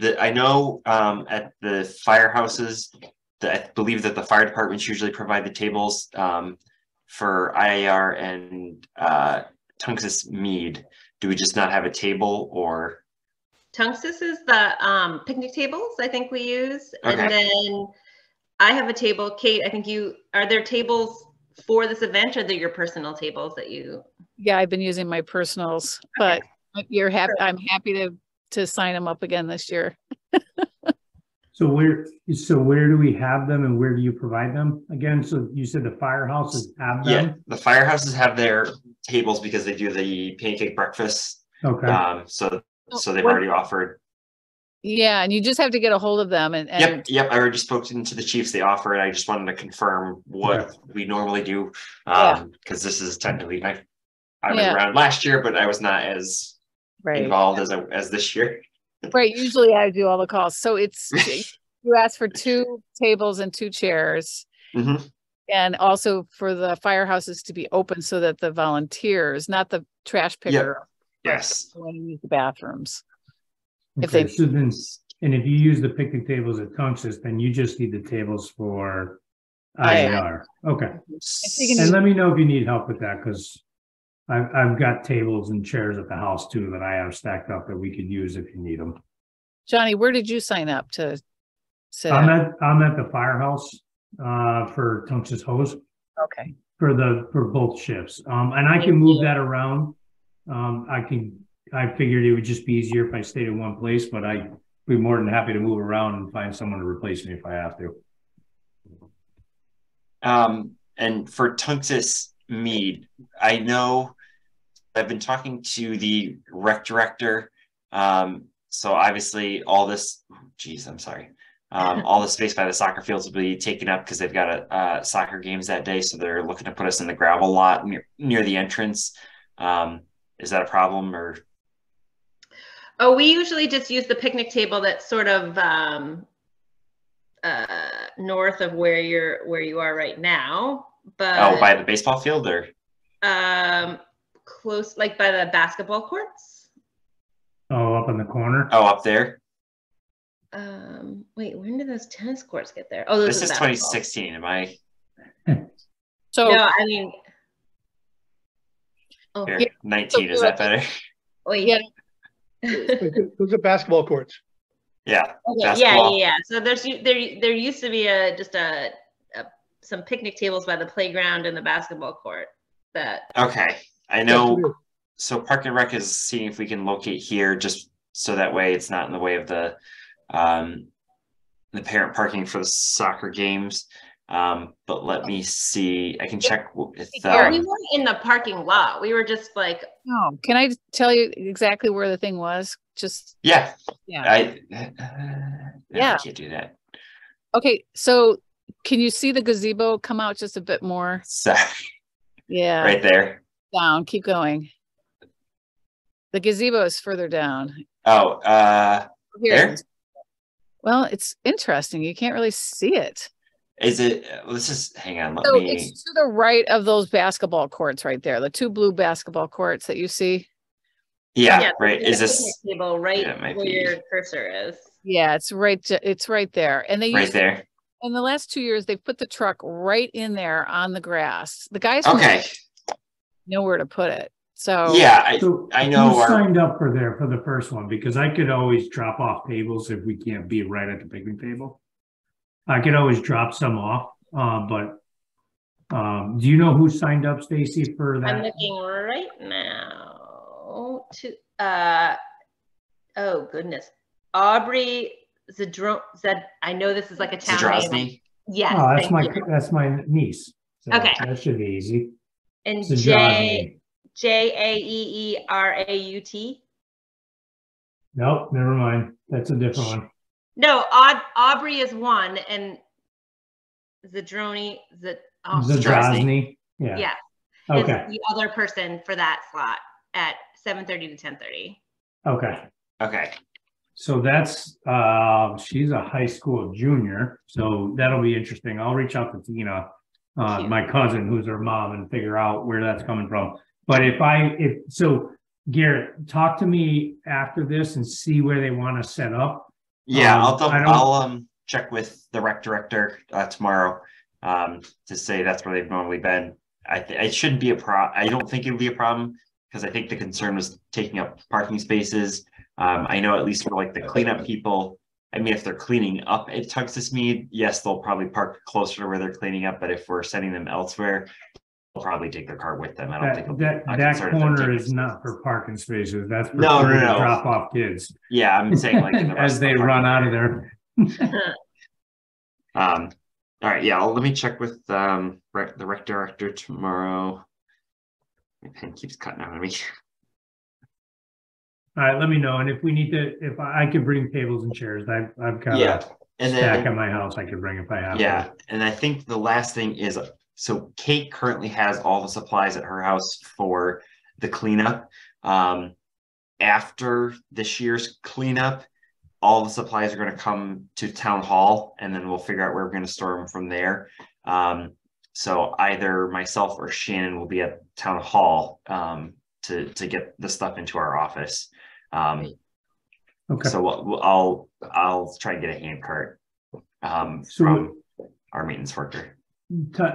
I know at the firehouses, I believe that the fire departments usually provide the tables for IAR and Tungus Mead. Do we just not have a table, or? Tungus is the picnic tables I think we use. Okay. And then I have a table. Kate, I think are there tables for this event, or they're your personal tables that you? Yeah, I've been using my personals, but you're happy. I'm happy to sign them up again this year. So where do we have them and where do you provide them again? So you said the firehouses have them? Yeah, the firehouses have their tables because they do the pancake breakfast. Okay. So they've already offered. Yeah, and you just have to get a hold of them. And Yep. I already spoke to the chiefs. They offered. I just wanted to confirm what we normally do, because this is technically I was around last year, but I was not as involved as this year. Right. Usually I do all the calls. So it's you ask for 2 tables and 2 chairs, and also for the firehouses to be open so that the volunteers, not the trash picker, yes, want to use the bathrooms. Okay, and if you use the picnic tables at Tungus, then you just need the tables for IAR. Okay. And let me know if you need help with that, because I've got tables and chairs at the house too that I have stacked up that we could use if you need them. Johnny, where did you sign up to sit? I'm at the firehouse for Tungus Hose. Okay. For both shifts. And I can move that around. I figured it would just be easier if I stayed in one place, but I'd be more than happy to move around and find someone to replace me if I have to. And for Tungus Mead, I know I've been talking to the rec director. So obviously all this, all the space by the soccer fields will be taken up because they've got soccer games that day. So they're looking to put us in the gravel lot near the entrance. Is that a problem, or? Oh, we usually just use the picnic table that's sort of north of where you are right now. But by the baseball field, or? Close, like by the basketball courts. Oh, up in the corner. Oh, up there. Wait, when did those tennis courts get there? Oh, this is 2016. Am I? So no, I mean. Oh, here, 19. Is that better? Wait. Yeah. Those are basketball courts. Yeah. Okay, yeah. So there used to be some picnic tables by the playground and the basketball court. Okay, I know. So Park and Rec is seeing if we can locate here, just so that way it's not in the way of the parent parking for the soccer games. But let me see. I can check if we weren't in the parking lot. We were just like. No, can I tell you exactly where the thing was? Just yeah. I can't do that. Okay, so can you see the gazebo come out just a bit more? Sorry. Yeah. Right there. Down. Keep going. The gazebo is further down. Oh, here. There? Well, it's interesting. You can't really see it. Is it? Let's just hang on. It's to the right of those basketball courts right there. The 2 blue basketball courts that you see. Yeah, right. Is this table right where your cursor is? Yeah, it's right there. And they right there. In the last 2 years, they've put the truck right in there on the grass. The guys know where to put it. So yeah, I know. Who signed up for the first one? Because I could always drop off tables if we can't be right at the picnic table. I could always drop some off, but do you know who signed up, Stacy, for that? I'm looking right now oh goodness, Aubrey I know this is like a town name. Yes. Oh, that's my niece. So okay. That should be easy. And Jay Jaeeraut. Nope, never mind. That's a different one. No, Aubrey is one, and Zadroni, Zadrozny. Yeah. Yeah. Okay. Is the other person for that slot at 7:30 to 10:30. Okay. Okay. So that's she's a high school junior, so that'll be interesting. I'll reach out to Tina, my cousin, who's her mom, and figure out where that's coming from. But if Garrett, talk to me after this and see where they want to set up. Yeah, I'll check with the rec director tomorrow to say that's where they've normally been. It shouldn't be a problem. I don't think it'll be a problem because I think the concern was taking up parking spaces. I know at least for like the cleanup people, I mean, if they're cleaning up at Tugsus Mead, yes, they'll probably park closer to where they're cleaning up. But if we're sending them elsewhere, they'll probably take their car with them. I don't think that corner is not for parking spaces. That's for no. drop off kids. Yeah, I'm saying like in the as they run out of there. All right, yeah, let me check with the rec director tomorrow. My pen keeps cutting out of me. All right, let me know. And if we need to, if I could bring tables and chairs, I've got a stack at my house I could bring if I have to. And I think the last thing is, so Kate currently has all the supplies at her house for the cleanup. After this year's cleanup, all the supplies are going to come to town hall, and then we'll figure out where we're going to store them from there. So either myself or Shannon will be at town hall to get the stuff into our office. Okay. So I'll try and get a hand cart from our maintenance worker.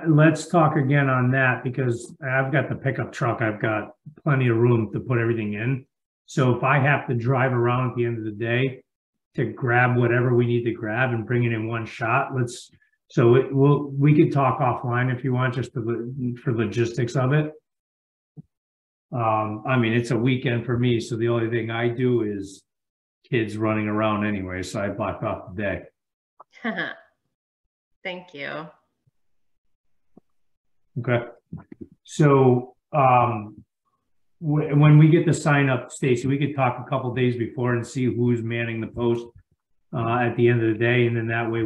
Let's talk again on that, because I've got the pickup truck. I've got plenty of room to put everything in. So if I have to drive around at the end of the day to grab whatever we need to grab and bring it in one shot, we could talk offline if you want, just for logistics of it. I mean, it's a weekend for me, so the only thing I do is kids running around anyway, so I blocked off the day. Thank you. Okay. So when we get the sign up, Stacy, we could talk a couple days before and see who's manning the post at the end of the day, and then that way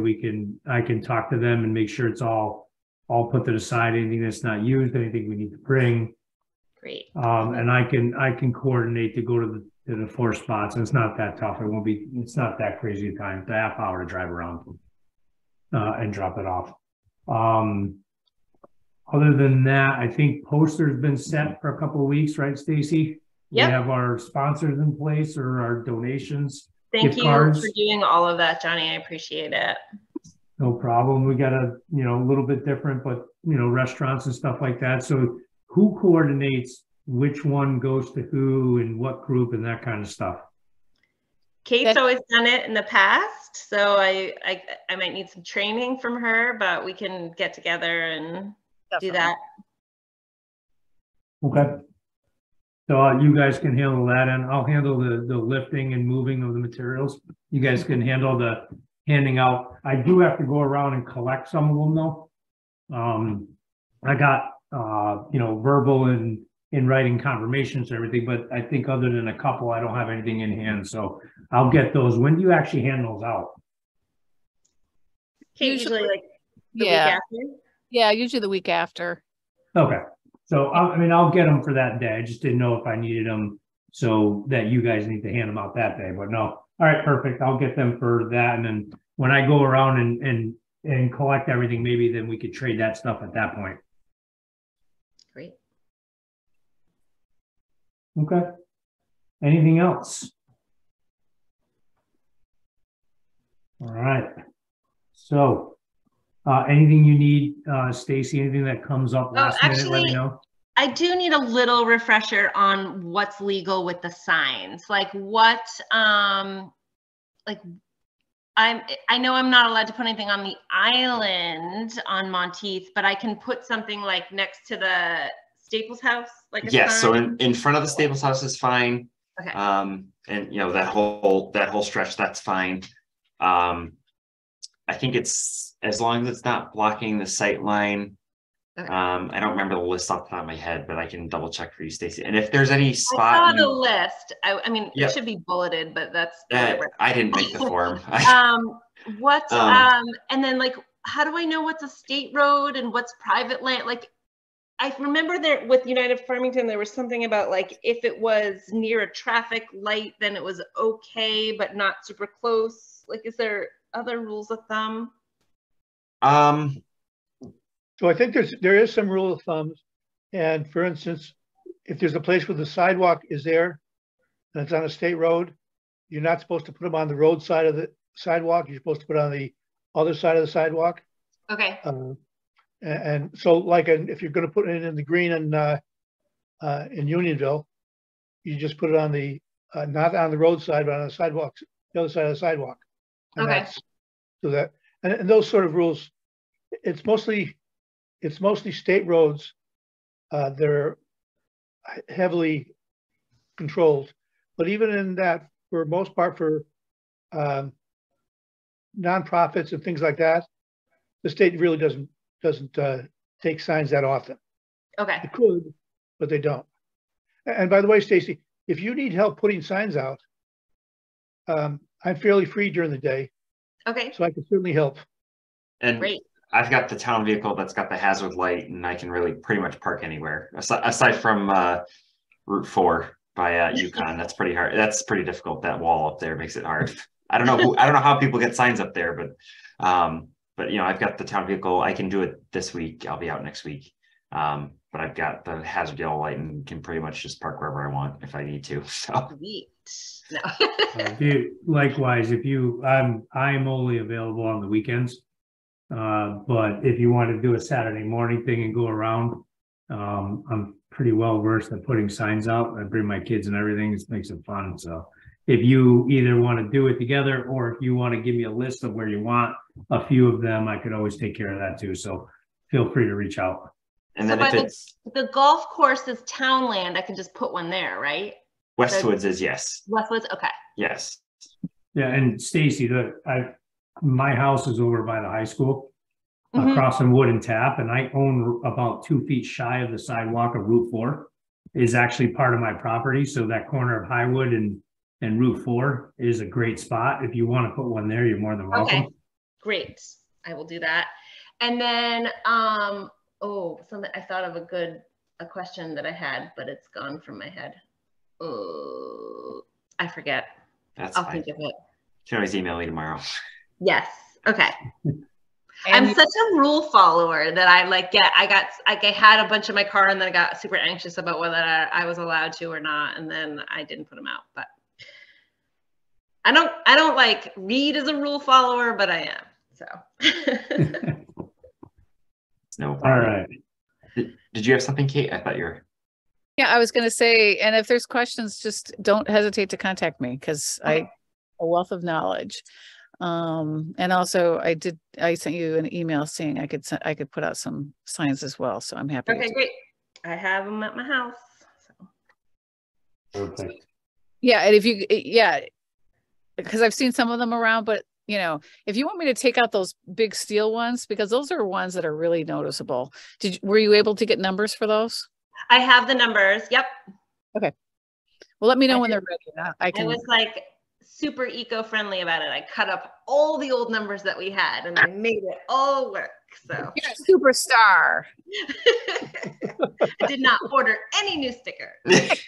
I can talk to them and make sure it's all put to the side, anything that's not used, anything we need to bring. Great. And I can coordinate to go to the 4 spots, and it's not that tough. It's not that crazy a time. It's a half hour to drive around and drop it off. Other than that, I think poster's been set for a couple of weeks, right, Stacy? Yep. We have our sponsors in place, or our donations. Thank you for doing all of that, Johnny. I appreciate it. No problem. We got a little bit different, but restaurants and stuff like that. So who coordinates which one goes to who and what group and that kind of stuff? Kate's always done it in the past, so I might need some training from her, but we can get together and do that. Okay. So you guys can handle that, and I'll handle the lifting and moving of the materials. You guys can handle the handing out. I do have to go around and collect some of them though. I got verbal and in writing confirmations and everything, but I think other than a couple, I don't have anything in hand. So I'll get those. When do you actually hand those out? Usually like the week after. Yeah, usually the week after. Okay. So, I'll get them for that day. I just didn't know if I needed them so that you guys need to hand them out that day, but no. All right, perfect. I'll get them for that. And then when I go around and collect everything, maybe then we could trade that stuff at that point. Great. Okay. Anything else? All right. So, anything you need, Stacy, anything that comes up last minute, let me know. I do need a little refresher on what's legal with the signs. Like what, I know I'm not allowed to put anything on the island on Monteith, but I can put something like next to the Staples House, like a sign. So in front of the Staples House is fine. Okay. And that whole stretch, that's fine. I think it's, as long as it's not blocking the sight line Okay. I don't remember the list off the top of my head, but I can double check for you, Stacy. And if there's any I spot, saw the list. I mean, Yep. it should be bulleted, but that's whatever. I didn't make the form. And then like, how do I know what's a state road and what's private land? Like, I remember there with United Farmington, there was something about like, if it was near a traffic light, then it was okay, but not super close. Like, is there other rules of thumb? So I think there is some rule of thumbs. And for instance, if there's a place where the sidewalk is there and it's on a state road, you're not supposed to put them on the road side of the sidewalk. You're supposed to put it on the other side of the sidewalk. Okay. And so like if you're going to put it in the green and in Unionville, you just put it on the not on the roadside, but on the sidewalk, the other side of the sidewalk. And Okay. So that and those sort of rules, it's mostly state roads. They're heavily controlled, but even in that, for most part, for nonprofits and things like that, the state really doesn't take signs that often. Okay. It could, but they don't. And by the way, Stacy, if you need help putting signs out, I'm fairly free during the day, Okay. so I can certainly help. And Great. I've got the town vehicle that's got the hazard light, and I can really pretty much park anywhere aside from Route 4 by Yukon. That's pretty hard. That's pretty difficult. That wall up there makes it hard. I don't know how people get signs up there, but you know, I've got the town vehicle. I can do it this week. I'll be out next week. But I've got the hazard yellow light and can pretty much just park wherever I want if I need to. So Sweet. No. Likewise, I'm only available on the weekends. But if you want to do a Saturday morning thing and go around, I'm pretty well versed at putting signs out. I bring my kids and everything. It makes it fun. So if you either want to do it together, or if you want to give me a list of where you want a few of them, I could always take care of that too. So feel free to reach out. and So then if by it's the golf course is town land, I can just put one there, right? Westwoods is yes. Westwoods. Okay. Yes. Yeah, and Stacy, my house is over by the high school, Mhm. crossing Wood and Tap, and I own about 2 feet shy of the sidewalk of Route 4. Is actually part of my property, so that corner of Highwood and Route 4 is a great spot. If you want to put one there, you're more than welcome. Okay. Great. I will do that. And then, something I thought of a question that I had, but it's gone from my head. Oh, I forget. That's I'll fine. think of it. You can always email me tomorrow. Yes. Okay. And I'm such a rule follower that I had a bunch in my car, and then I got super anxious about whether I was allowed to or not, and then I didn't put them out. But I don't like read as a rule follower, but I am. So. No All problem. right. Did you have something, Kate? I thought you were. yeah, I was going to say, and if there's questions, just don't hesitate to contact me, because Okay. a wealth of knowledge. And also I sent you an email saying I could put out some signs as well. So I'm happy. Okay, great. I have them at my house. So. Perfect. Yeah. And because I've seen some of them around, but you know, if you want me to take out those big steel ones, because those are ones that are really noticeable. Were you able to get numbers for those? I have the numbers. Yep. Well, let me know when they're ready. I I was like super eco-friendly about it. I cut up all the old numbers that we had and I made it all work. So You're a superstar. I did not order any new stickers. Nice.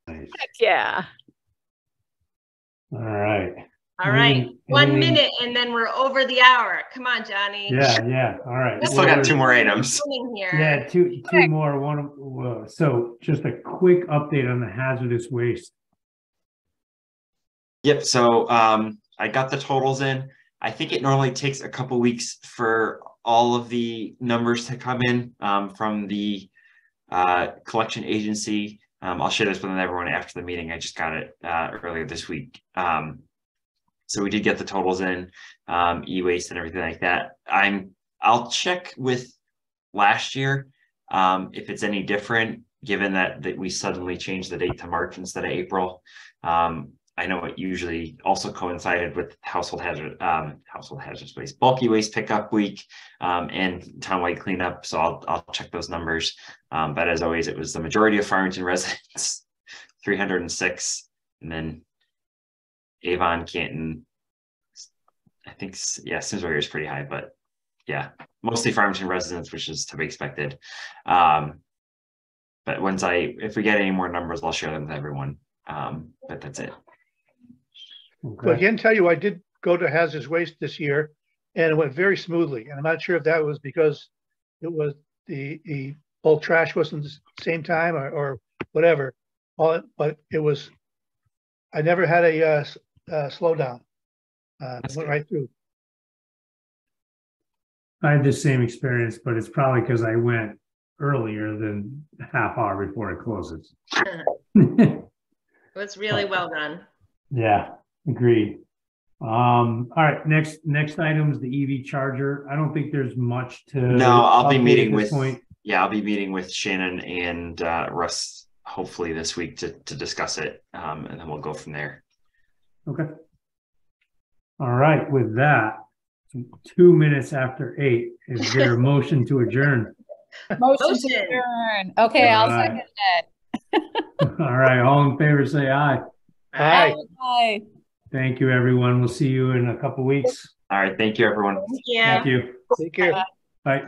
Heck yeah. All right. All right. Anything- 1 minute and then we're over the hour. Come on, Johnny. Yeah. All right. I still got 2 more items. Here. Yeah, two more. So just a quick update on the hazardous waste. Yep. So I got the totals in. I think it normally takes a couple weeks for all of the numbers to come in from the collection agency. I'll share this with everyone after the meeting. I just got it earlier this week. So we did get the totals in, e-waste and everything like that. I'll check with last year if it's any different, given that we suddenly changed the date to March instead of April. I know it usually also coincided with household hazardous waste, bulky waste pickup week, and townwide cleanup. So I'll check those numbers. But as always, it was the majority of Farmington residents, 306, and then Avon, Canton, I think, yeah, Simsbury is pretty high, but yeah, mostly Farmington residents, which is to be expected. But if we get any more numbers, I'll share them with everyone. But that's it. So I can tell you, I did go to hazardous waste this year, and it went very smoothly. And I'm not sure if that was because it was the bulk trash wasn't the same time or whatever. But it was. I never had a slowdown. Went right through. I had the same experience, but it's probably because I went earlier than a half hour before it closes. It was really well done. Yeah, agreed. All right, next item is the EV charger. I don't think there's much to. No, I'll be meeting with. Point. Yeah, I'll be meeting with Shannon and Russ hopefully this week to discuss it, and then we'll go from there. Okay. All right. With that, 2 minutes after 8, is there a motion to adjourn? Motion to adjourn. Okay, I'll second that. All right. All in favor, say aye. Aye. Aye. Thank you, everyone. We'll see you in a couple weeks. All right. Thank you, everyone. Thank you. Thank you. Take care. Bye.